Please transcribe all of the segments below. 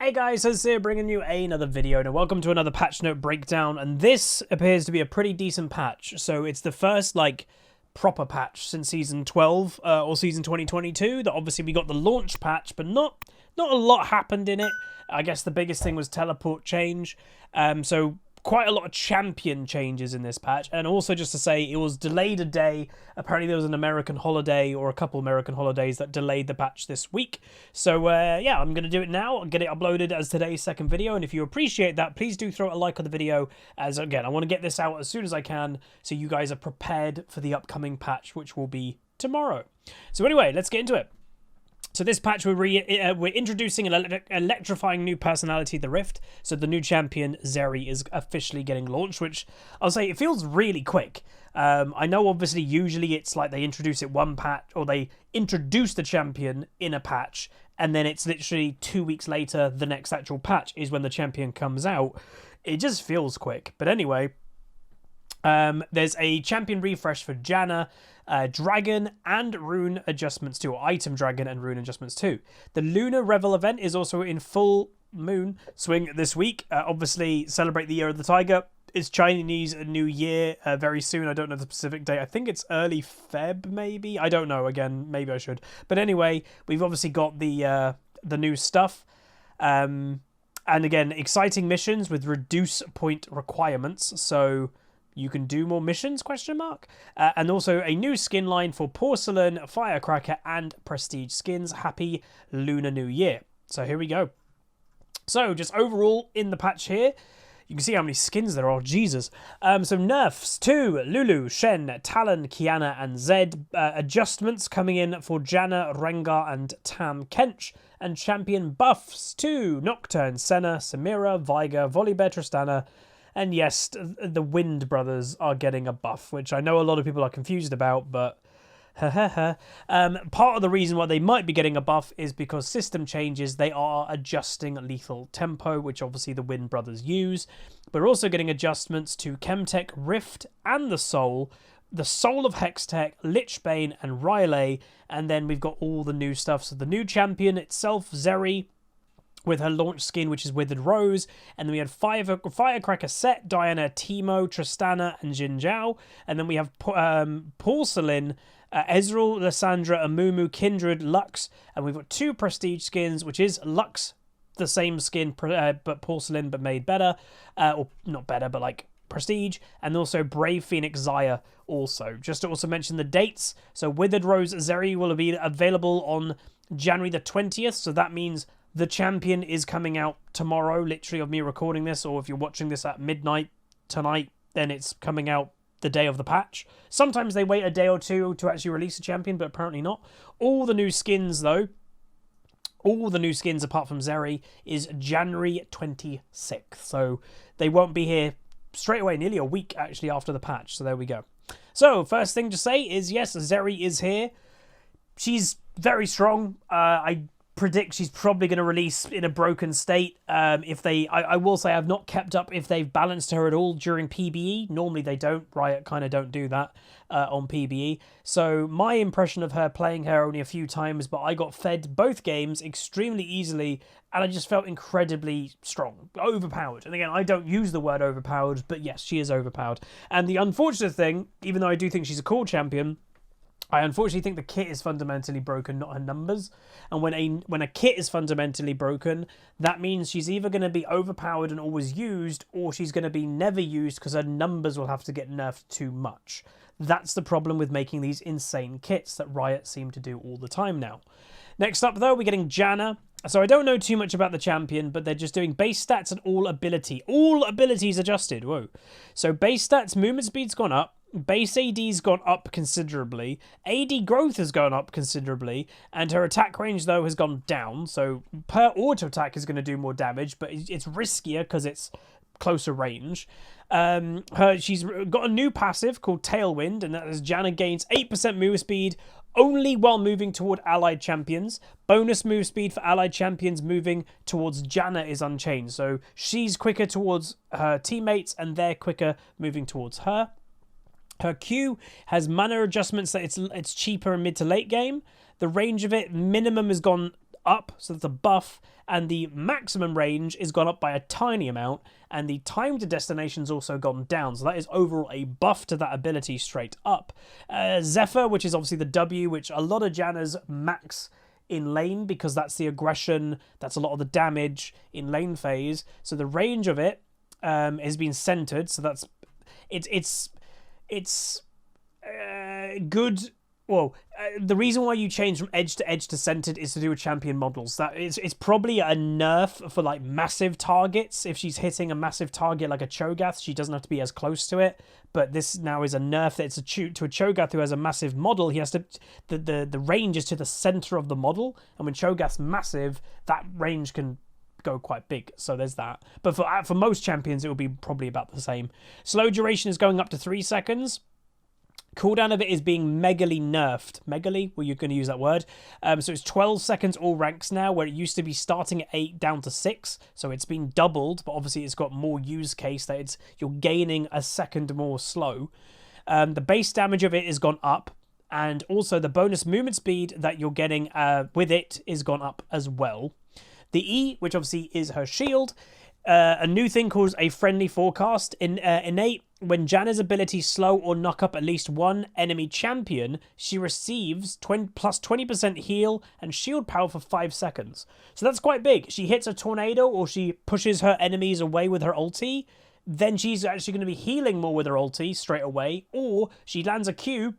Hey guys, it's here bringing you another video, and welcome to another patch note breakdown, and this appears to be a pretty decent patch. So it's the first, proper patch since Season 12, or Season 2022, that obviously we got the launch patch, but not a lot happened in it. I guess the biggest thing was teleport change, so quite a lot of champion changes in this patch. And also just to say, it was delayed a day. Apparently there was an American holiday or a couple American holidays that delayed the patch this week. So yeah, I'm going to do it now and get it uploaded as today's second video. And if you appreciate that, please do throw a like on the video, as again, I want to get this out as soon as I can so you guys are prepared for the upcoming patch, which will be tomorrow. So anyway, let's get into it. So this patch, we're introducing an electrifying new personality, the Rift. So the new champion, Zeri, is officially getting launched, which I'll say it feels really quick. I know obviously usually it's like they introduce it one patch, or they introduce the champion in a patch, and then it's literally 2 weeks later, the next actual patch is when the champion comes out. It just feels quick. But anyway, there's a champion refresh for Janna, dragon and rune adjustments too, or item dragon and rune adjustments too. The Lunar Revel event is also in full moon swing this week. Obviously, celebrate the Year of the Tiger. It's Chinese New Year very soon. I don't know the specific date. I think it's early Feb, maybe. I don't know. Again, maybe I should. But anyway, we've obviously got the new stuff. And again, exciting missions with reduce point requirements. So you can do more missions, ? And also a new skin line for Porcelain, Firecracker, and Prestige skins. Happy Lunar New Year. So here we go. So just overall in the patch here, you can see how many skins there are. Jesus. So nerfs to Lulu, Shen, Talon, Kiana, and Zed. Adjustments coming in for Janna, Rengar, and Tam Kench. And champion buffs to Nocturne, Senna, Samira, Veigar, Volibear, Tristana. And yes, the Wind brothers are getting a buff, which I know a lot of people are confused about, but part of the reason why they might be getting a buff is because system changes. They are adjusting lethal tempo, which obviously the Wind brothers use. We're also getting adjustments to Chemtech, Rift, and the Soul of Hextech, Lichbane, and Rylai. And then we've got all the new stuff. So the new champion itself, Zeri, with her launch skin, which is Withered Rose. And then we had Firecracker Set, Diana, Teemo, Tristana, and Jin Zhao. And then we have Porcelain, Ezreal, Lissandra, Amumu, Kindred, Lux. And we've got two Prestige skins, which is Lux, the same skin, but Porcelain, but made better. Or not better, but like Prestige. And also Brave Phoenix Xayah also. Just to also mention the dates. So Withered Rose Zeri will be available on January the 20th. So that means the champion is coming out tomorrow, literally, of me recording this, or if you're watching this at midnight tonight, then it's coming out the day of the patch. Sometimes they wait a day or two to actually release a champion, but apparently not. All the new skins, though, all the new skins apart from Zeri, is January 26th. So they won't be here straight away, nearly a week, actually, after the patch. So there we go. So, first thing to say is, yes, Zeri is here. She's very strong. I predict she's probably going to release in a broken state. I will say I've not kept up if they've balanced her at all during PBE. Normally they don't. Riot kind of don't do that on PBE. So my impression of her, playing her only a few times, but I got fed both games extremely easily, and I just felt incredibly strong, overpowered. And again, I don't use the word overpowered, but yes, she is overpowered. And the unfortunate thing, even though I do think she's a cool champion, I unfortunately think the kit is fundamentally broken, not her numbers. And when a kit is fundamentally broken, that means she's either going to be overpowered and always used, or she's going to be never used because her numbers will have to get nerfed too much. That's the problem with making these insane kits that Riot seem to do all the time now. Next up, though, we're getting Janna. So I don't know too much about the champion, but they're just doing base stats and all ability. All abilities adjusted. Whoa. So base stats, movement speed's gone up. Base AD's gone up considerably. AD growth has gone up considerably. And her attack range, though, has gone down. So per auto attack is going to do more damage, but it's riskier because it's closer range. She's got a new passive called Tailwind, and that is Janna gains 8% move speed only while moving toward allied champions. Bonus move speed for allied champions moving towards Janna is unchanged. So she's quicker towards her teammates, and they're quicker moving towards her. Her Q has mana adjustments that it's cheaper in mid to late game. The range of it minimum has gone up, so that's a buff, and the maximum range is gone up by a tiny amount, and the time to destination's also gone down, so that is overall a buff to that ability straight up. Zephyr, which is obviously the W, which a lot of Janna's max in lane, because that's the aggression, that's a lot of the damage in lane phase, so the range of it has been centered, so that's it's good. Well, the reason why you change from edge to centered is to do with champion models. That it's probably a nerf for like massive targets. If she's hitting a massive target like a Cho'Gath, she doesn't have to be as close to it. But this now is a nerf that it's to a Cho'Gath who has a massive model. He has to the range is to the center of the model, and when Cho'Gath's massive, that range can go quite big, so there's that. But for most champions, it will be probably about the same. Slow duration is going up to 3 seconds. Cooldown of it is being megally nerfed. Megally? Well, you're going to use that word. So it's 12 seconds all ranks now, where it used to be starting at 8 down to 6. So it's been doubled, but obviously it's got more use case that you're gaining a second more slow. The base damage of it has gone up, and also the bonus movement speed that you're getting with it is gone up as well. The E, which obviously is her shield, a new thing called a friendly forecast. In innate, when Janna's ability slow or knock up at least one enemy champion, she receives plus 20% heal and shield power for 5 seconds. So that's quite big. She hits a tornado or she pushes her enemies away with her ulti, then she's actually going to be healing more with her ulti straight away, or she lands a Q,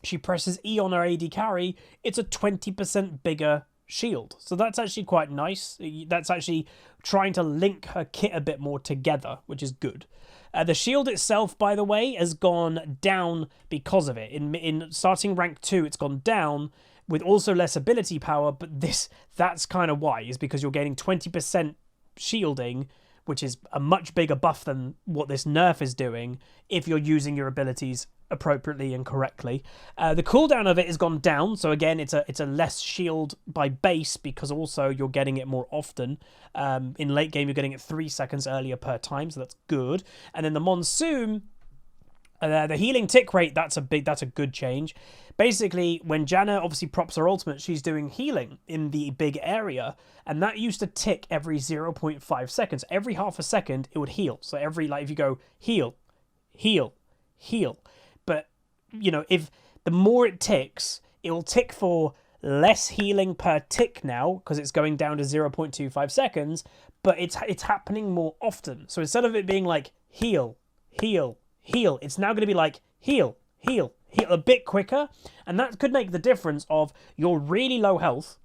she presses E on her AD carry, it's a 20% bigger shield. So that's actually quite nice. That's actually trying to link her kit a bit more together, which is good. The shield itself, by the way, has gone down because of it. In starting rank 2, it's gone down with also less ability power, but that's kind of why, is because you're gaining 20% shielding, which is a much bigger buff than what this nerf is doing if you're using your abilities appropriately and correctly. The cooldown of it has gone down, so again it's a less shield by base, because also you're getting it more often. In late game you're getting it 3 seconds earlier per time, so that's good. And then the monsoon, the healing tick rate, that's a good change. Basically, when Janna obviously props her ultimate, she's doing healing in the big area, and that used to tick every 0.5 seconds. Every half a second it would heal. So every, like, if you go heal, heal, heal. But, you know, if the more it ticks, it will tick for less healing per tick now, because it's going down to 0.25 seconds, but it's happening more often. So instead of it being like heal, heal, heal, it's now going to be like heal, heal, heal, a bit quicker. And that could make the difference of you're really low health,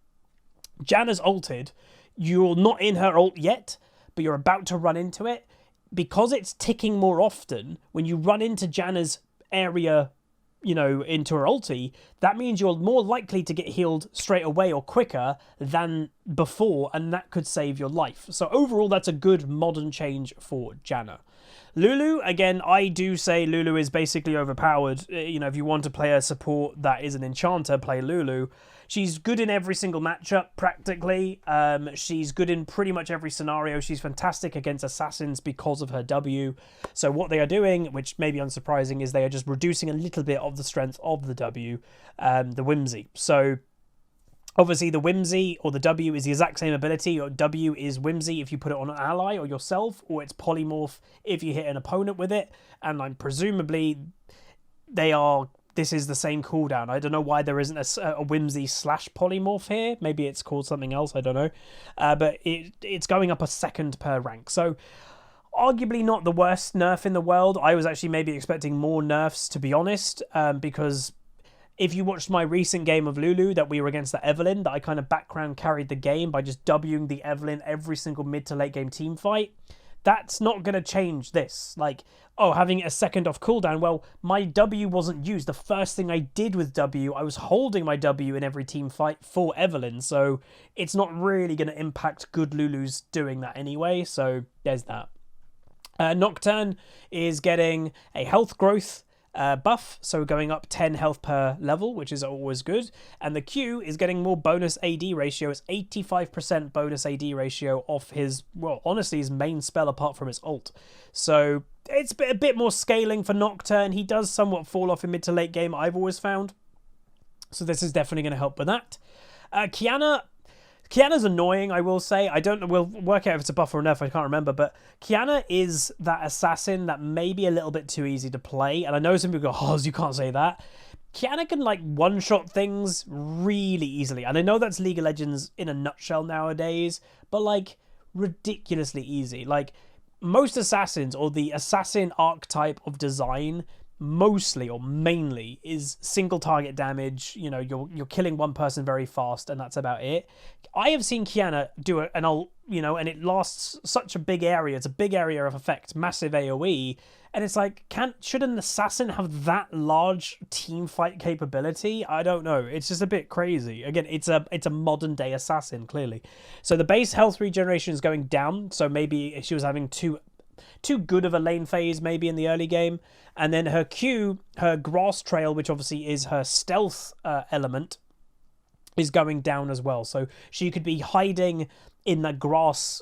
Janna's ulted, you're not in her ult yet, but you're about to run into it. Because it's ticking more often, when you run into Janna's area, you know, into her ulti, that means you're more likely to get healed straight away or quicker than before, and that could save your life. So overall, that's a good modern change for Janna. Lulu, again, I do say Lulu is basically overpowered. You know, if you want to play a support that is an enchanter, play Lulu. She's good in every single matchup, practically. She's good in pretty much every scenario. She's fantastic against assassins because of her W. So what they are doing, which may be unsurprising, is they are just reducing a little bit of the strength of the W, the Whimsy. So obviously the Whimsy or the W is the exact same ability. Or W is Whimsy if you put it on an ally or yourself, or it's Polymorph if you hit an opponent with it. And like, presumably this is the same cooldown. I don't know why there isn't a Whimsy / Polymorph here. Maybe it's called something else, I don't know. But it's going up a second per rank. So arguably not the worst nerf in the world. I was actually maybe expecting more nerfs, to be honest, because if you watched my recent game of Lulu that we were against the Evelyn, that I kind of background carried the game by just Wing the Evelyn every single mid to late game team fight, that's not going to change this. Like, oh, having a second off cooldown, well, my W wasn't used. The first thing I did with W, I was holding my W in every team fight for Evelyn, so it's not really going to impact good Lulus doing that anyway, so there's that. Nocturne is getting a health growth buff, so going up 10 health per level, which is always good. And the Q is getting more bonus AD ratio. It's 85% bonus AD ratio off his, well, honestly, his main spell apart from his ult. So it's a bit more scaling for Nocturne. He does somewhat fall off in mid to late game, I've always found. So this is definitely going to help with that. Kiana, Kiana's annoying, I will say. I don't know, we'll work out if it's a buff or a nerf, I can't remember, but Kiana is that assassin that may be a little bit too easy to play, and I know some people go, oh, you can't say that. Kiana can, like, one-shot things really easily, and I know that's League of Legends in a nutshell nowadays, but, like, ridiculously easy. Like, most assassins, or the assassin archetype of design, mostly or mainly is single target damage. You know, you're killing one person very fast, and that's about it. I have seen Kiana do it, and and it lasts such a big area. It's a big area of effect, massive AoE, and it's like, should an assassin have that large team fight capability? I don't know. It's just a bit crazy. Again, it's a modern day assassin, clearly. So the base health regeneration is going down. So maybe she was having too good of a lane phase maybe in the early game, and then her Q, her grass trail, which obviously is her stealth element, is going down as well. So she could be hiding in the grass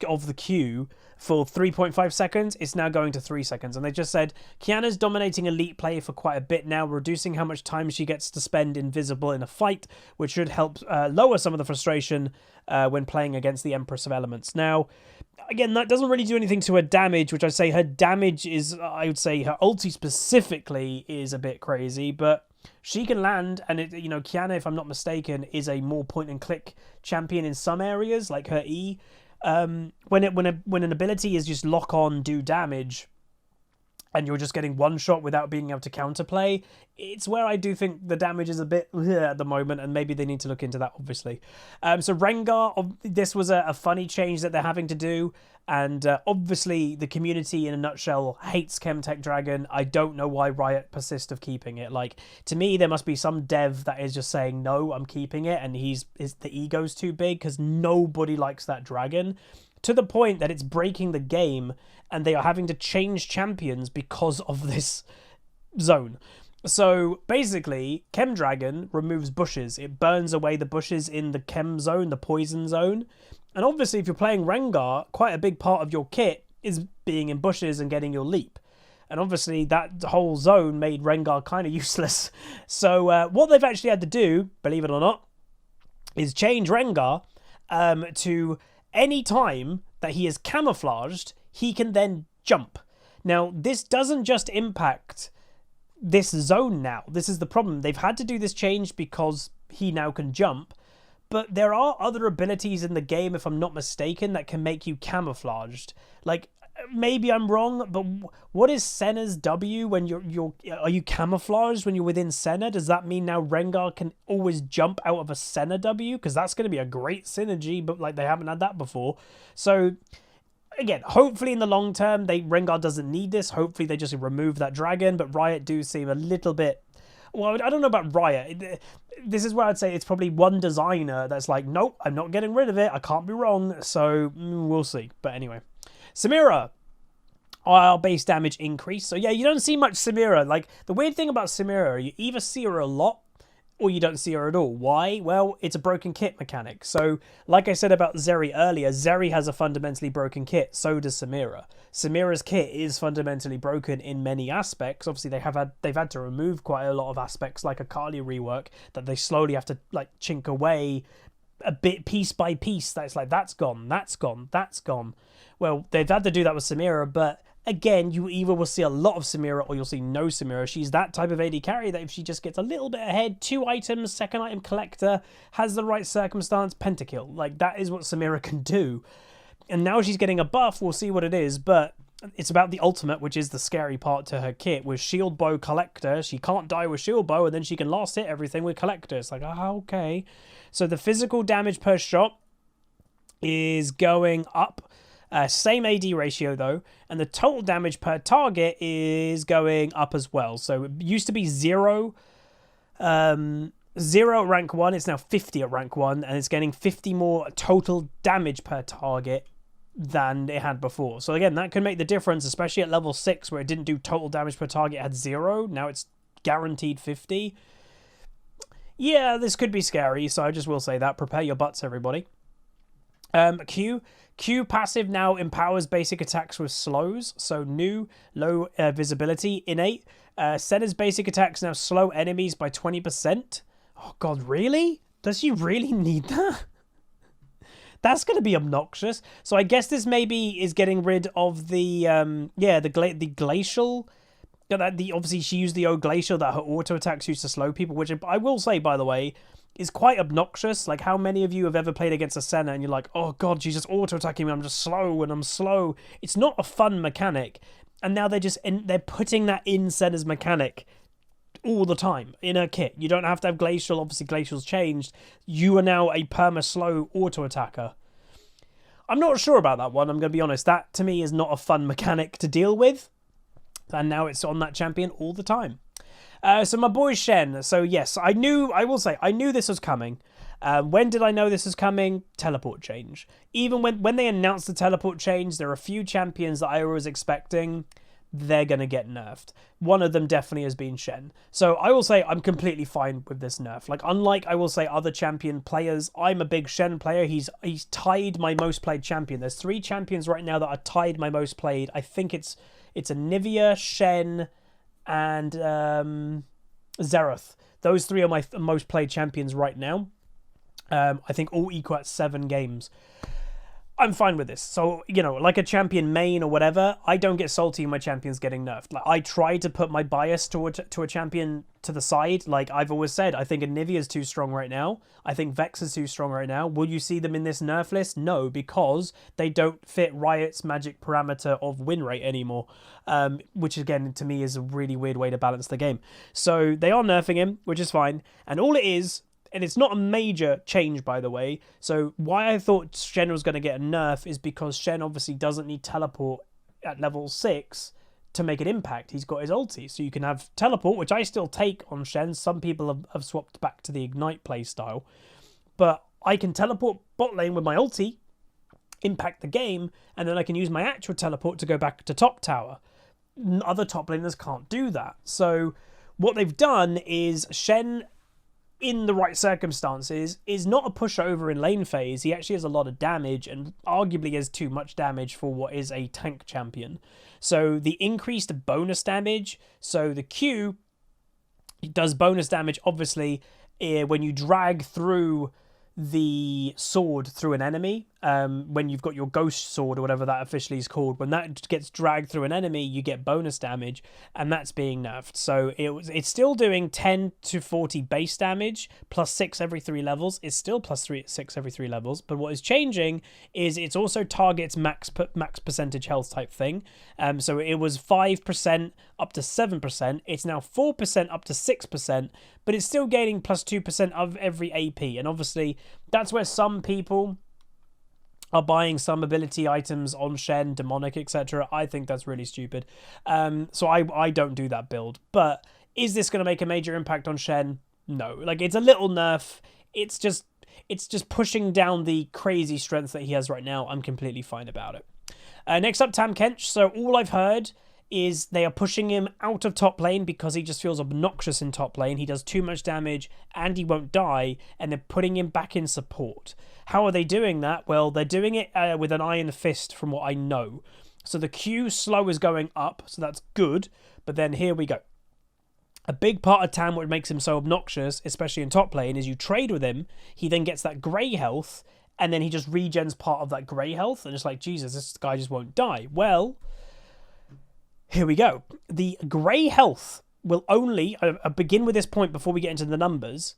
of the Q for 3.5 seconds. It's now going to 3 seconds, and they just said Kiana's dominating elite play for quite a bit now, reducing how much time she gets to spend invisible in a fight, which should help lower some of the frustration when playing against the Empress of Elements. Now, again, that doesn't really do anything to her damage, which I'd say her damage is, I would say her ulti specifically is a bit crazy, but she can land, and Kiana, if I'm not mistaken, is a more point and click champion in some areas, like her E. When an ability is just lock on, do damage, and you're just getting one shot without being able to counterplay, it's where I do think the damage is a bit at the moment, and maybe they need to look into that, obviously. So Rengar, this was a funny change that they're having to do, and obviously the community in a nutshell hates Chemtech Dragon. I don't know why Riot persist of keeping it. Like, to me, there must be some dev that is just saying, no, I'm keeping it, and the ego's too big, because nobody likes that dragon, to the point that it's breaking the game, and they are having to change champions because of this zone. So basically, Chem Dragon removes bushes. It burns away the bushes in the Chem zone, the poison zone. And obviously, if you're playing Rengar, quite a big part of your kit is being in bushes and getting your leap. And obviously, that whole zone made Rengar kind of useless. So what they've actually had to do, believe it or not, is change Rengar to any time that he is camouflaged, he can then jump. Now, this doesn't just impact this zone now. This is the problem. They've had to do this change because he now can jump, but there are other abilities in the game, if I'm not mistaken, that can make you camouflaged. Like, maybe I'm wrong, but what is Senna's W when are you camouflaged when you're within Senna? Does that mean now Rengar can always jump out of a Senna W? Because that's going to be a great synergy, but like they haven't had that before. So again, hopefully in the long term, Rengar doesn't need this. Hopefully they just remove that dragon, but Riot do seem a little bit... Well, I don't know about Riot. This is where I'd say it's probably one designer that's like, nope, I'm not getting rid of it. I can't be wrong. So we'll see. But anyway. Samira, our base damage increase. So yeah, you don't see much Samira. Like, the weird thing about Samira, you either see her a lot or you don't see her at all. Why? Well, it's a broken kit mechanic. So like I said about Zeri earlier, Zeri has a fundamentally broken kit. So does Samira. Samira's kit is fundamentally broken in many aspects. Obviously, they've had to remove quite a lot of aspects, like a Kali rework, that they slowly have to like chink away a bit piece by piece. That's like, that's gone, that's gone, that's gone. Well, they've had to do that with Samira, but again, you either will see a lot of Samira or you'll see no Samira. She's that type of AD carry that if she just gets a little bit ahead, 2 items, second item collector, has the right circumstance, Pentakill. Like, that is what Samira can do. And now she's getting a buff, we'll see what it is, but it's about the ultimate, which is the scary part to her kit, with Shield Bow Collector. She can't die with Shield Bow, and then she can last hit everything with Collector. It's like, okay. So the physical damage per shot is going up. Same AD ratio though, and the total damage per target is going up as well. So it used to be 0 at rank 1, it's now 50 at rank 1, and it's getting 50 more total damage per target than it had before. So again, that could make the difference, especially at level 6 where it didn't do total damage per target, it had 0. Now it's guaranteed 50. Yeah, this could be scary, so I just will say that. Prepare your butts, everybody. Q passive now empowers basic attacks with slows, so new, low visibility, innate. Senna's basic attacks now slow enemies by 20%. Oh god, really? Does she really need that? That's going to be obnoxious. So I guess this maybe is getting rid of the the glacial. Obviously she used the old glacial that her auto attacks used to slow people, which I will say, by the way, is quite obnoxious. Like, how many of you have ever played against a Senna and you're like, oh god, she's just auto attacking me, I'm just slow and I'm slow. It's not a fun mechanic, and now they're putting that in Senna's mechanic all the time in her kit. You don't have to have glacial. Obviously glacial's changed. You are now a perma slow auto attacker. I'm not sure about that one, I'm going to be honest. That to me is not a fun mechanic to deal with, and now it's on that champion all the time. So my boy Shen. So yes, I knew this was coming. When did I know this was coming? Teleport change. Even when they announced the teleport change, there are a few champions that I was expecting they're going to get nerfed. One of them definitely has been Shen. So I will say I'm completely fine with this nerf. Like, unlike, I will say, other champion players, I'm a big Shen player. He's tied my most played champion. There's 3 champions right now that are tied my most played. I think it's Anivia, Shen, and Xerath. Those 3 are my most played champions right now. I think all equal at 7 games. I'm fine with this. So, you know, like a champion main or whatever, I don't get salty when my champion's getting nerfed. Like, I try to put my bias to a champion to the side. Like I've always said, I think Anivia's too strong right now. I think Vex is too strong right now. Will you see them in this nerf list? No, because they don't fit Riot's magic parameter of win rate anymore, which again, to me, is a really weird way to balance the game. So they are nerfing him, which is fine. And all it is, and it's not a major change, by the way. So why I thought Shen was going to get a nerf is because Shen obviously doesn't need teleport at level 6 to make an impact. He's got his ulti. So you can have teleport, which I still take on Shen. Some people have swapped back to the Ignite playstyle. But I can teleport bot lane with my ulti, impact the game, and then I can use my actual teleport to go back to top tower. Other top laners can't do that. So what they've done is Shen, in the right circumstances, is not a pushover in lane phase. He actually has a lot of damage, and arguably has too much damage for what is a tank champion. So the increased bonus damage, so the Q does bonus damage, obviously, when you drag through the sword through an enemy. When you've got your ghost sword or whatever that officially is called, when that gets dragged through an enemy, you get bonus damage, and that's being nerfed. So it's still doing 10 to 40 base damage plus 6 every 3 levels. It's still plus 6 every 3 levels, but what is changing is it's also targets max percentage health type thing. So it was 5% up to 7%. It's now 4% up to 6%, but it's still gaining plus 2% of every AP. And obviously that's where some people are buying some ability items on Shen, demonic, etc. I think that's really stupid. So I don't do that build. But is this going to make a major impact on Shen? No. Like, it's a little nerf. It's just pushing down the crazy strength that he has right now. I'm completely fine about it. Next up, Tam Kench. So all I've heard is they are pushing him out of top lane because he just feels obnoxious in top lane. He does too much damage and he won't die, and they're putting him back in support. How are they doing that? Well, they're doing it with an iron fist, from what I know. So the Q slow is going up, so that's good. But then here we go. A big part of Tam, what makes him so obnoxious, especially in top lane, is you trade with him, he then gets that grey health, and then he just regens part of that grey health, and it's like, Jesus, this guy just won't die. Well, here we go. The grey health will only, I'll begin with this point before we get into the numbers.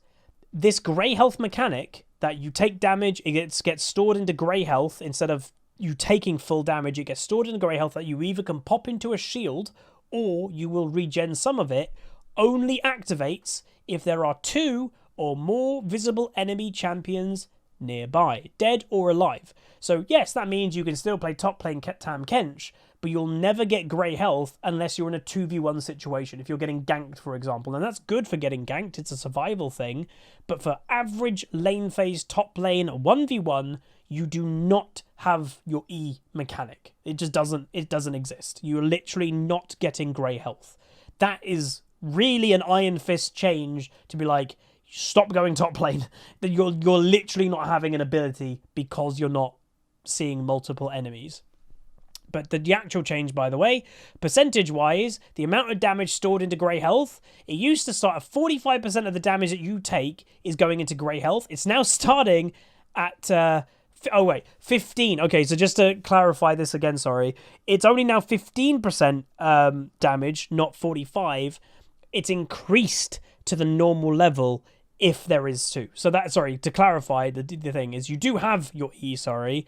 This grey health mechanic, that you take damage, it gets stored into grey health. Instead of you taking full damage, it gets stored into grey health that you either can pop into a shield or you will regen some of it, only activates if there are 2 or more visible enemy champions nearby, dead or alive. So yes, that means you can still play top lane Tam Kench, but you'll never get grey health unless you're in a 2v1 situation. If you're getting ganked, for example, and that's good for getting ganked, it's a survival thing, but for average lane phase top lane 1v1, you do not have your E mechanic. It just doesn't exist. You're literally not getting grey health. That is really an iron fist change to be like, stop going top lane. That you're literally not having an ability because you're not seeing multiple enemies. But the actual change, by the way, percentage-wise, the amount of damage stored into grey health, it used to start at 45% of the damage that you take is going into grey health. It's now starting at Oh, wait, 15. Okay, so just to clarify this again, sorry. It's only now 15% damage, not 45. It's increased to the normal level if there is 2. So that, sorry, to clarify, the thing is you do have your E, sorry,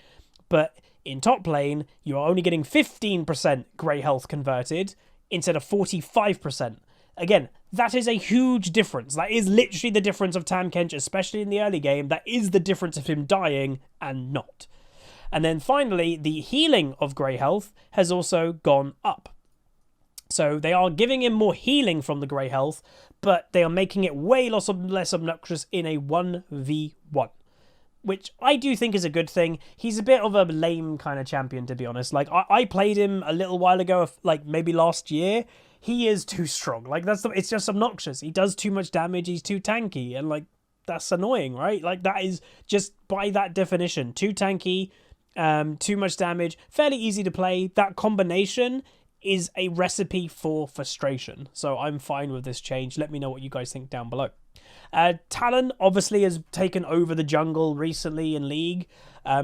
but in top lane, you're only getting 15% grey health converted instead of 45%. Again, that is a huge difference. That is literally the difference of Tahm Kench, especially in the early game. That is the difference of him dying and not. And then finally, the healing of grey health has also gone up. So they are giving him more healing from the grey health, but they are making it way less obnoxious in a 1v1. Which I do think is a good thing. He's a bit of a lame kind of champion, to be honest. Like, I played him a little while ago, like maybe last year. He is too strong. Like, it's just obnoxious. He does too much damage. He's too tanky. And, like, that's annoying, right? Like, that is just by that definition. Too tanky, too much damage. Fairly easy to play. That combination is a recipe for frustration. So I'm fine with this change. Let me know what you guys think down below. Talon obviously has taken over the jungle recently in League.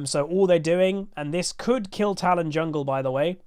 So all they're doing, and this could kill Talon jungle, by the way.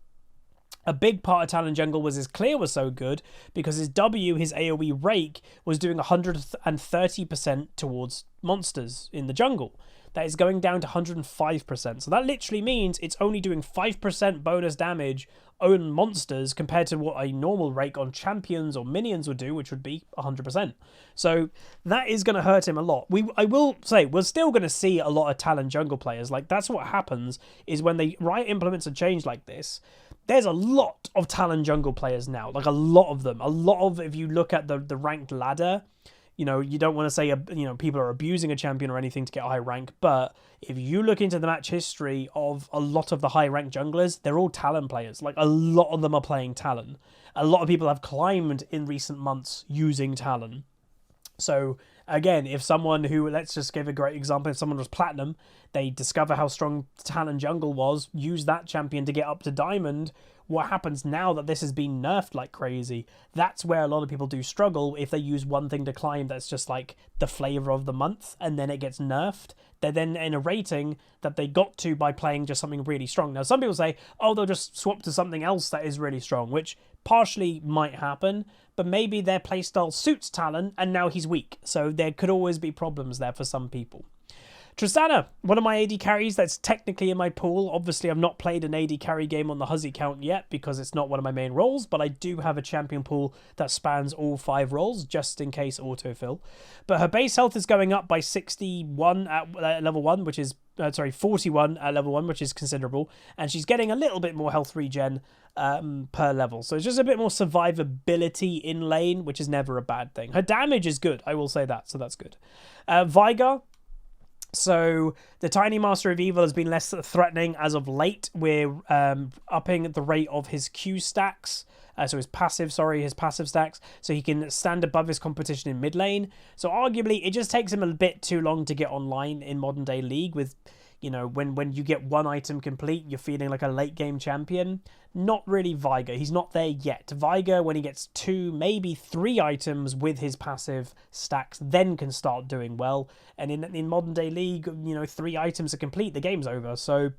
A big part of Talon jungle was his clear was so good because his W, his AoE rake, was doing 130% towards monsters in the jungle. That is going down to 105%. So that literally means it's only doing 5% bonus damage on monsters compared to what a normal rake on champions or minions would do, which would be 100%. So that is going to hurt him a lot. I will say, we're still going to see a lot of Talon jungle players. Like, that's what happens is when the Riot implements a change like this, there's a lot of Talon jungle players now. Like, a lot of them. A lot of, if you look at the ranked ladder, you know, you don't want to say, you know, people are abusing a champion or anything to get a high rank, but if you look into the match history of a lot of the high ranked junglers, they're all Talon players. Like, a lot of them are playing Talon. A lot of people have climbed in recent months using Talon. So, again, if someone who, let's just give a great example, if someone was Platinum, they discover how strong Talon jungle was, use that champion to get up to Diamond. What happens now that this has been nerfed like crazy? That's where a lot of people do struggle if they use one thing to climb that's just like the flavor of the month and then it gets nerfed. They're then in a rating that they got to by playing just something really strong. Now, some people say, oh, they'll just swap to something else that is really strong, which partially might happen, but maybe their playstyle suits Talon and now he's weak. So there could always be problems there for some people. Tristana, one of my AD carries that's technically in my pool. Obviously, I've not played an AD carry game on the Huzzy count yet because it's not one of my main roles, but I do have a champion pool that spans all 5 roles, just in case autofill. But her base health is going up by 61 at level 1, which is, 41 at level 1, which is considerable. And she's getting a little bit more health regen per level. So it's just a bit more survivability in lane, which is never a bad thing. Her damage is good, I will say that, so that's good. Veigar. So the Tiny Master of Evil has been less threatening as of late. We're upping the rate of his Q stacks. His passive stacks. So he can stand above his competition in mid lane. So arguably, it just takes him a bit too long to get online in modern day League with, you know, when you get one item complete, you're feeling like a late game champion. Not really Veigar. He's not there yet. Veigar, when he gets 2, maybe 3 items with his passive stacks, then can start doing well. And in modern day League, you know, 3 items are complete, the game's over. So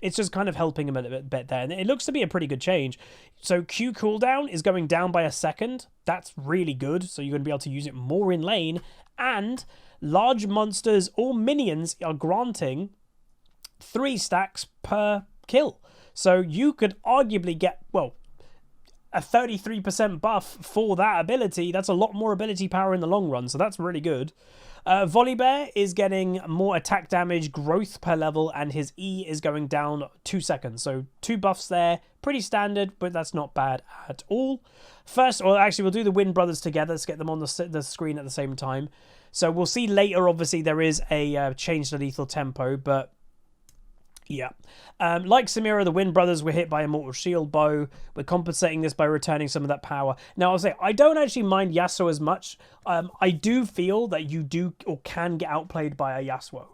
it's just kind of helping him a little bit there. And it looks to be a pretty good change. So Q cooldown is going down by a second. That's really good. So you're going to be able to use it more in lane. And large monsters or minions are granting 3 stacks per kill. So you could arguably get, well, a 33% buff for that ability. That's a lot more ability power in the long run, so that's really good. Volibear is getting more attack damage growth per level, and his E is going down 2 seconds. So 2 buffs there, pretty standard, but that's not bad at all. First, or actually we'll do the Wind Brothers together. Let's get them on the screen at the same time. So we'll see later, obviously, there is a change to lethal tempo, but yeah. Like Samira, the Wind Brothers were hit by Immortal Shield Bow. We're compensating this by returning some of that power. Now, I'll say, I don't actually mind Yasuo as much. I do feel that you do or can get outplayed by a Yasuo.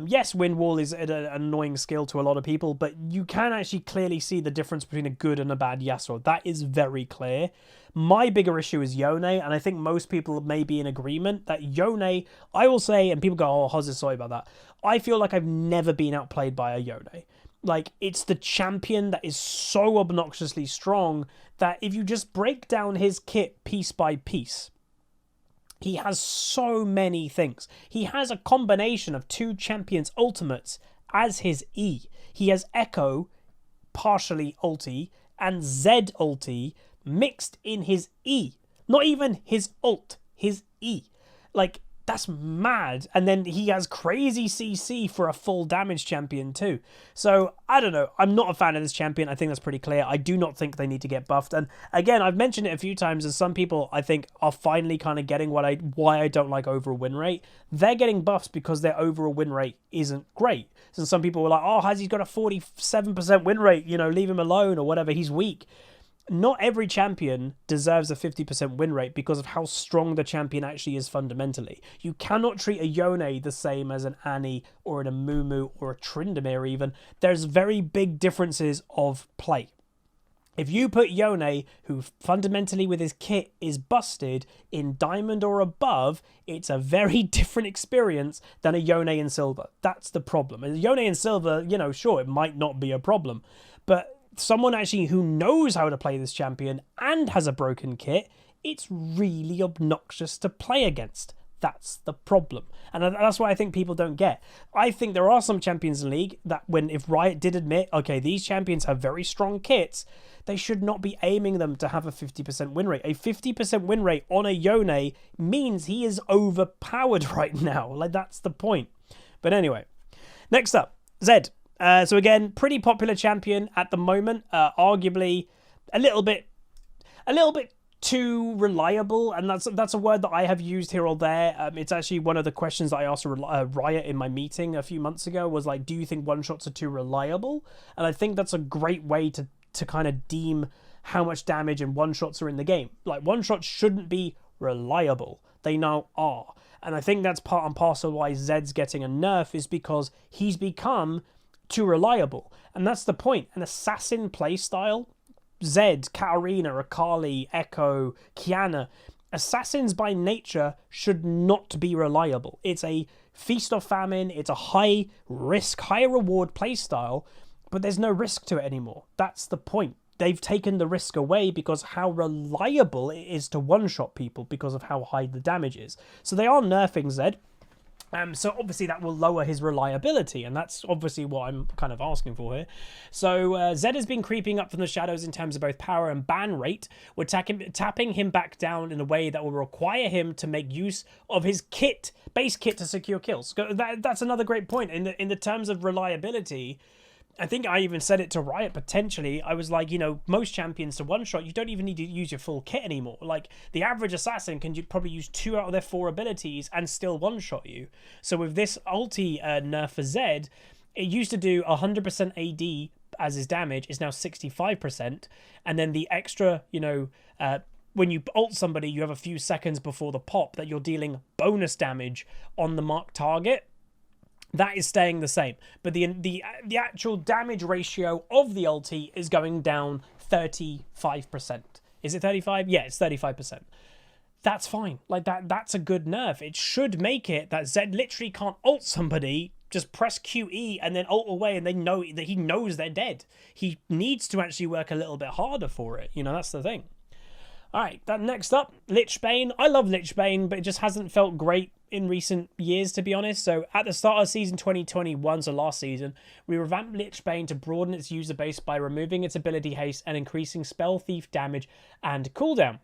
Yes, Wind Wall is an annoying skill to a lot of people, but you can actually clearly see the difference between a good and a bad Yasuo. That is very clear. My bigger issue is Yone, and I think most people may be in agreement that Yone, I will say, and people go, oh, Hoz is sorry about that. I feel like I've never been outplayed by a Yone. Like, it's the champion that is so obnoxiously strong that if you just break down his kit piece by piece, he has so many things. He has a combination of 2 champions' ultimates as his E. He has Echo, partially ulti, and Zed ulti mixed in his E. Not even his ult, his E. Like, that's mad. And then he has crazy CC for a full damage champion too. So, I don't know. I'm not a fan of this champion. I think that's pretty clear. I do not think they need to get buffed. And again, I've mentioned it a few times, and some people, I think, are finally kind of getting why I don't like overall win rate. They're getting buffs because their overall win rate isn't great. So some people were like, oh, has he got a 47% win rate? You know, leave him alone or whatever. He's weak. Not every champion deserves a 50% win rate because of how strong the champion actually is fundamentally. You cannot treat a Yone the same as an Annie or an Amumu or a Tryndamere even. There's very big differences of play. If you put Yone, who fundamentally with his kit is busted, in Diamond or above, it's a very different experience than a Yone in Silver. That's the problem. A Yone in Silver, you know, sure, it might not be a problem, but someone actually who knows how to play this champion and has a broken kit, it's really obnoxious to play against. That's the problem. And that's what I think people don't get. I think there are some champions in the league that if Riot did admit, okay, these champions have very strong kits, they should not be aiming them to have a 50% win rate. A 50% win rate on a Yone means he is overpowered right now. Like, that's the point. But anyway, next up, Zed. So again, pretty popular champion at the moment. Arguably a little bit too reliable, and that's a word that I have used here or there. It's actually one of the questions that I asked Riot in my meeting a few months ago was like, do you think one-shots are too reliable? And I think that's a great way to kind of deem how much damage and one-shots are in the game. Like, one-shots shouldn't be reliable. They now are. And I think that's part and parcel why Zed's getting a nerf, is because he's become too reliable. And that's the point. An assassin playstyle, Zed, Katarina, Akali, Echo, Kiana, assassins by nature should not be reliable. It's a feast or famine, it's a high risk, high reward playstyle, but there's no risk to it anymore. That's the point. They've taken the risk away because how reliable it is to one-shot people because of how high the damage is. So they are nerfing Zed. So obviously that will lower his reliability, and that's obviously what I'm kind of asking for here. So Zed has been creeping up from the shadows in terms of both power and ban rate. We're tapping him back down in a way that will require him to make use of his base kit to secure kills. That's another great point. In the terms of reliability, I think I even said it to Riot potentially. I was like, you know, most champions to one-shot, you don't even need to use your full kit anymore. Like, the average assassin can probably use 2 out of their 4 abilities and still one-shot you. So with this ulti nerf for Zed, it used to do 100% AD as his damage, is now 65%. And then the extra, you know, when you ult somebody, you have a few seconds before the pop that you're dealing bonus damage on the marked target. That is staying the same, but the actual damage ratio of the ulti is going down 35%. Is it 35? Yeah, it's 35%. That's fine. Like, that's a good nerf. It should make it that Zed literally can't ult somebody, just press QE and then ult away, and they know that he knows they're dead. He needs to actually work a little bit harder for it. You know, that's the thing. All right, next up, Lich Bane. I love Lich Bane, but it just hasn't felt great in recent years, to be honest. So at the start of season 2021, so last season, we revamped Lich Bane to broaden its user base by removing its ability haste and increasing spell thief damage and cooldown.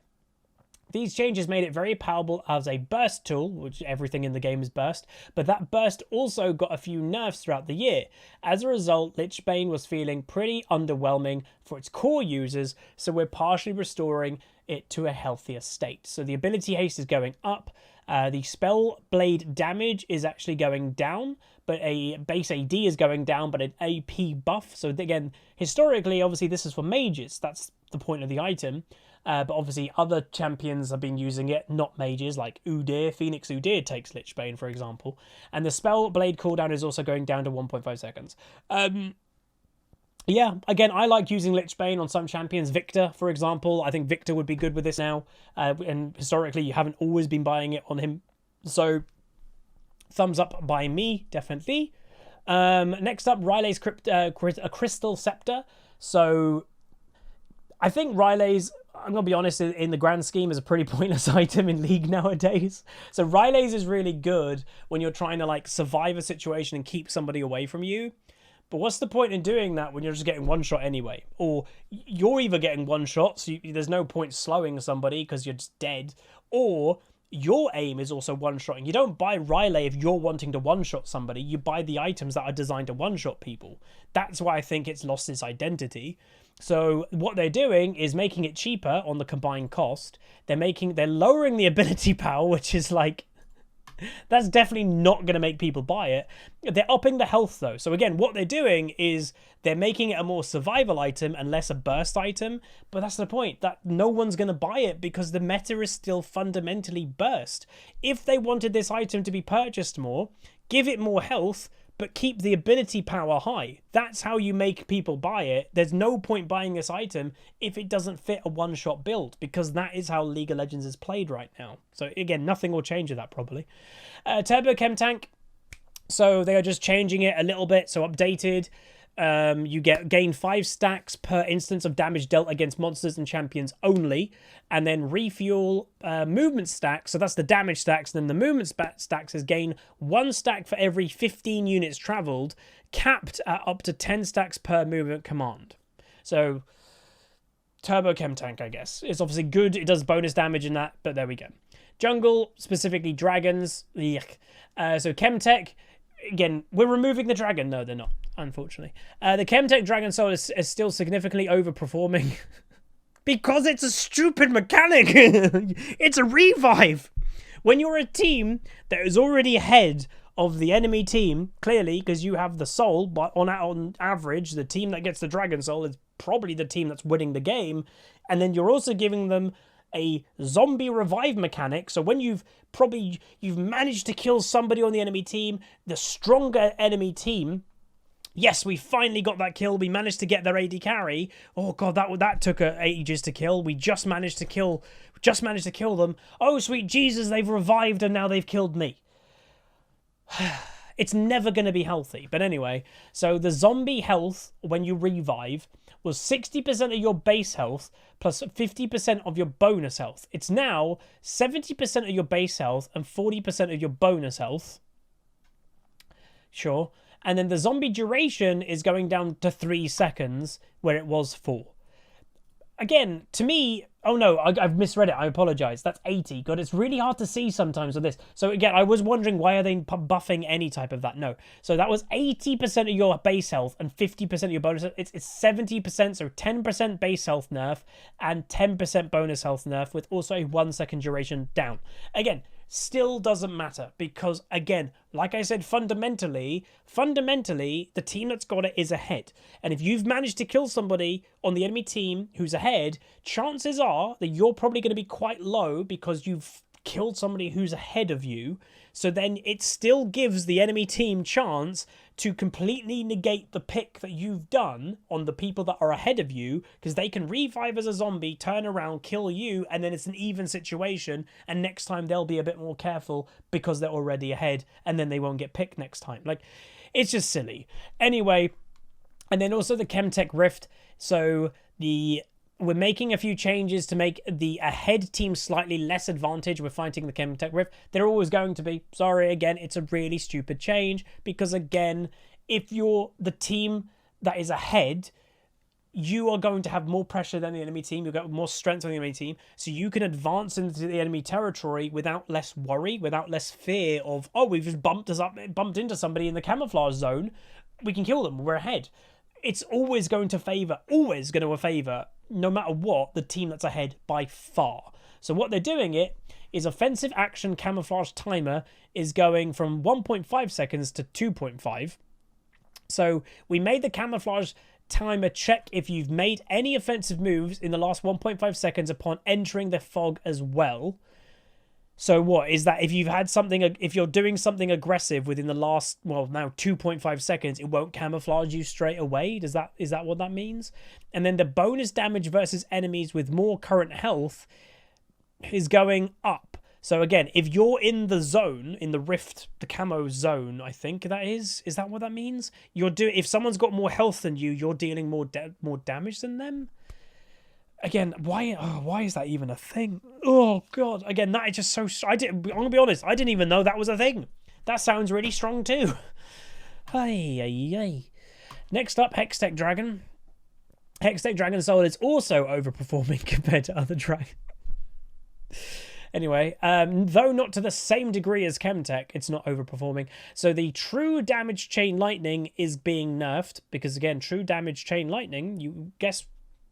These changes made it very powerful as a burst tool, which everything in the game is burst, but that burst also got a few nerfs throughout the year. As a result, Lich Bane was feeling pretty underwhelming for its core users, so we're partially restoring it to a healthier state. So the ability haste is going up, The spell blade damage is actually going down, but a base AD is going down, but an AP buff. So again, historically, obviously this is for mages. That's the point of the item. But obviously other champions have been using it, not mages, like Udyr. Phoenix Udyr takes Lichbane, for example. And the spell blade cooldown is also going down to 1.5 seconds. Yeah, again, I like using Lichbane on some champions. Victor, for example. I think Victor would be good with this now. And historically, you haven't always been buying it on him. So, thumbs up by me, definitely. Next up, Riley's a Crystal Scepter. So, I think Riley's, I'm going to be honest, in the grand scheme is a pretty pointless item in League nowadays. So, Riley's is really good when you're trying to, like, survive a situation and keep somebody away from you. But what's the point in doing that when you're just getting one shot anyway? Or you're either getting one shot, so there's no point slowing somebody because you're just dead, or your aim is also one-shotting. You don't buy Riley if you're wanting to one-shot somebody. You buy the items that are designed to one-shot people. That's why I think it's lost its identity. So what they're doing is making it cheaper on the combined cost. They're lowering the ability power, which is like... That's definitely not going to make people buy it. They're upping the health, though. So again, what they're doing is they're making it a more survival item and less a burst item. But that's the point, that no one's going to buy it because the meta is still fundamentally burst. If they wanted this item to be purchased more, give it more health, but keep the ability power high. That's how you make people buy it. There's no point buying this item if it doesn't fit a one-shot build, because that is how League of Legends is played right now. So again, nothing will change with that probably. Turbo Chem Tank. So they are just changing it a little bit, so updated. You gain 5 stacks per instance of damage dealt against monsters and champions only, and then refuel movement stacks. So that's the damage stacks. Then the movement stacks is gain 1 stack for every 15 units traveled, capped at up to 10 stacks per movement command. So Turbo Chem Tank, I guess. It's obviously good. It does bonus damage in that, but there we go. Jungle, specifically dragons. Yuck. So Chemtech. Again, we're removing the dragon. No, they're not, unfortunately. The Chemtech Dragon Soul is still significantly overperforming because it's a stupid mechanic. It's a revive. When you're a team that is already ahead of the enemy team, clearly, because you have the soul, but on average, the team that gets the Dragon Soul is probably the team that's winning the game. And then you're also giving them a zombie revive mechanic. So when you've managed to kill somebody on the enemy team, the stronger enemy team, yes, we finally got that kill. We managed to get their AD carry. Oh god, that took ages to kill. We just managed to kill them. Oh sweet Jesus, they've revived and now they've killed me. It's never going to be healthy. But anyway, so the zombie health when you revive was 60% of your base health plus 50% of your bonus health. It's now 70% of your base health and 40% of your bonus health. Sure. And then the zombie duration is going down to 3 seconds where it was 4. Again, to me... Oh no, I've misread it. I apologize. That's 80. God, it's really hard to see sometimes with this. So again, I was wondering, why are they buffing any type of that? No. So that was 80% of your base health and 50% of your bonus. It's 70%, so 10% base health nerf and 10% bonus health nerf with also a 1 second duration down. Again, still doesn't matter because, again, like I said, fundamentally, the team that's got it is ahead. And if you've managed to kill somebody on the enemy team who's ahead, chances are that you're probably going to be quite low because you've killed somebody who's ahead of you. So then it still gives the enemy team chance to completely negate the pick that you've done on the people that are ahead of you, because they can revive as a zombie, turn around, kill you, and then it's an even situation, and next time they'll be a bit more careful because they're already ahead, and then they won't get picked next time. Like, it's just silly. Anyway, and then also the Chemtech Rift. So we're making a few changes to make the ahead team slightly less advantage. We're fighting the Chemtech Rift. They're always going to be. Sorry, again, it's a really stupid change because, again, if you're the team that is ahead, you are going to have more pressure than the enemy team. You'll get more strength than the enemy team. So you can advance into the enemy territory without less worry, without less fear of, oh, we've just bumped into somebody in the camouflage zone. We can kill them. We're ahead. It's always going to favour, no matter what, the team that's ahead by far. So what they're doing it is offensive action camouflage timer is going from 1.5 seconds to 2.5. So we made the camouflage timer check if you've made any offensive moves in the last 1.5 seconds upon entering the fog as well. So what is that? If you've had something, if you're doing something aggressive within the last, well, now 2.5 seconds, it won't camouflage you straight away. Is that what that means? And then the bonus damage versus enemies with more current health is going up. So again, if you're in the zone, in the rift, the camo zone, I think that is that what that means? If someone's got more health than you, you're dealing more damage than them. Again, why is that even a thing? Oh god! Again, that is just so. I'm gonna be honest. I didn't even know that was a thing. That sounds really strong too. Hey. Next up, Hextech Dragon. Hextech Dragon Soul is also overperforming compared to other dragons. Anyway, though not to the same degree as Chemtech, it's not overperforming. So the True Damage Chain Lightning is being nerfed because again, True Damage Chain Lightning,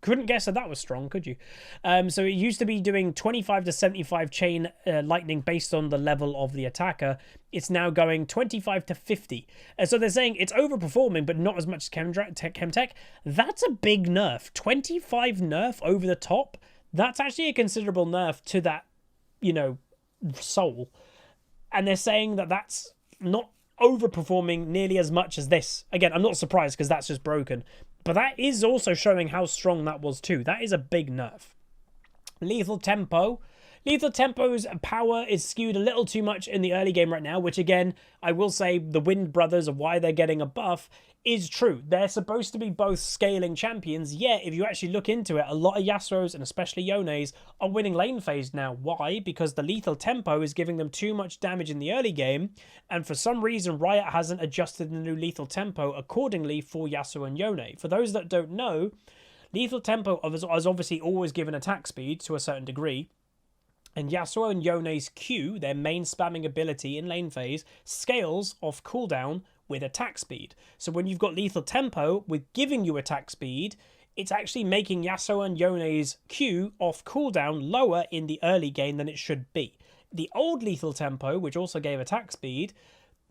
couldn't guess that was strong, could you? So it used to be doing 25 to 75 chain lightning based on the level of the attacker. It's now going 25 to 50. So they're saying it's overperforming, but not as much as Chemtech. That's a big nerf. 25 nerf over the top. That's actually a considerable nerf to that, soul. And they're saying that that's not overperforming nearly as much as this. Again, I'm not surprised because that's just broken. But that is also showing how strong that was too. That is a big nerf. Lethal Tempo. Lethal Tempo's power is skewed a little too much in the early game right now, which again, I will say the Wind Brothers of why they're getting a buff is true. They're supposed to be both scaling champions, yet if you actually look into it, a lot of Yasuo's and especially Yone's are winning lane phase now. Why? Because the Lethal Tempo is giving them too much damage in the early game, and for some reason Riot hasn't adjusted the new Lethal Tempo accordingly for Yasuo and Yone. For those that don't know, Lethal Tempo has obviously always given attack speed to a certain degree, and Yasuo and Yone's Q, their main spamming ability in lane phase, scales off cooldown with attack speed. So when you've got Lethal Tempo with giving you attack speed, it's actually making Yasuo and Yone's Q off cooldown lower in the early game than it should be. The old Lethal Tempo, which also gave attack speed,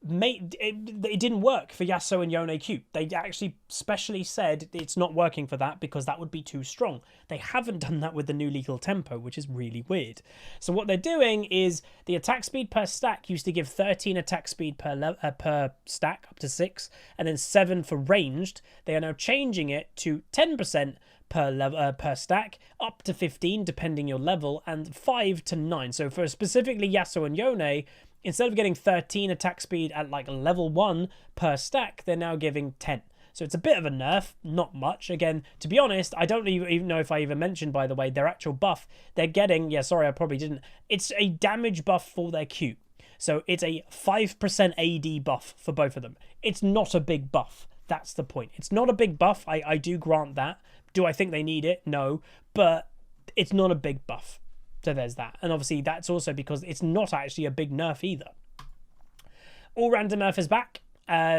it didn't work for Yasuo and Yone Q. They actually specially said it's not working for that because that would be too strong. They haven't done that with the new Lethal Tempo, which is really weird. So what they're doing is the attack speed per stack used to give 13 attack speed per stack up to 6, and then 7 for ranged. They are now changing it to 10% per stack, up to 15 depending your level, and 5 to 9. So for specifically Yasuo and Yone, instead of getting 13 attack speed at like level 1 per stack, they're now giving 10. So it's a bit of a nerf, not much. Again, to be honest, I don't even know if I even mentioned, by the way, their actual buff. They're getting, sorry, I probably didn't. It's a damage buff for their Q. So it's a 5% AD buff for both of them. It's not a big buff. That's the point. It's not a big buff. I do grant that. Do I think they need it? No. But it's not a big buff. So there's that. And obviously that's also because it's not actually a big nerf either. All random nerf is back.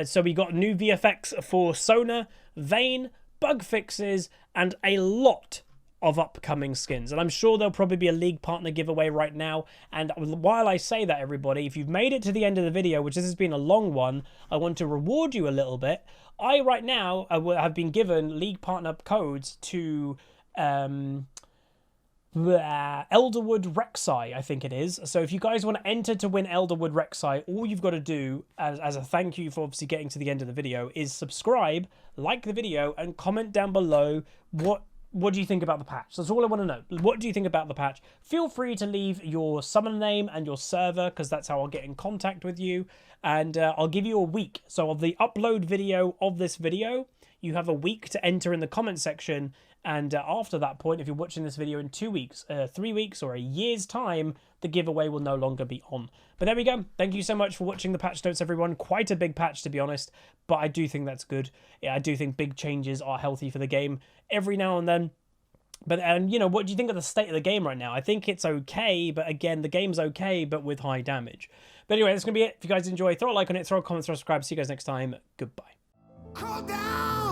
So we got new VFX for Sona, Vayne, bug fixes, and a lot of upcoming skins. And I'm sure there'll probably be a League Partner giveaway right now. And while I say that, everybody, if you've made it to the end of the video, which this has been a long one, I want to reward you a little bit. I, right now, have been given League Partner codes to Elderwood Rek'Sai, I think it is. So if you guys want to enter to win Elderwood Rek'Sai, all you've got to do as a thank you for obviously getting to the end of the video is subscribe, like the video, and comment down below what do you think about the patch. That's all I want to know. What do you think about the patch? Feel free to leave your summon name and your server, because that's how I'll get in contact with you, and I'll give you a week. So of the upload video of this video, you have a week to enter in the comment section. And after that point, if you're watching this video in 2 weeks, 3 weeks, or a year's time, the giveaway will no longer be on. But there we go. Thank you so much for watching the patch notes, everyone. Quite a big patch, to be honest, but I do think that's good. Yeah, I do think big changes are healthy for the game every now and then. But, and you know, what do you think of the state of the game right now? I think it's okay, but again, the game's okay, but with high damage. But anyway, that's going to be it. If you guys enjoy, throw a like on it, throw a comment, throw a subscribe. See you guys next time. Goodbye. Calm down!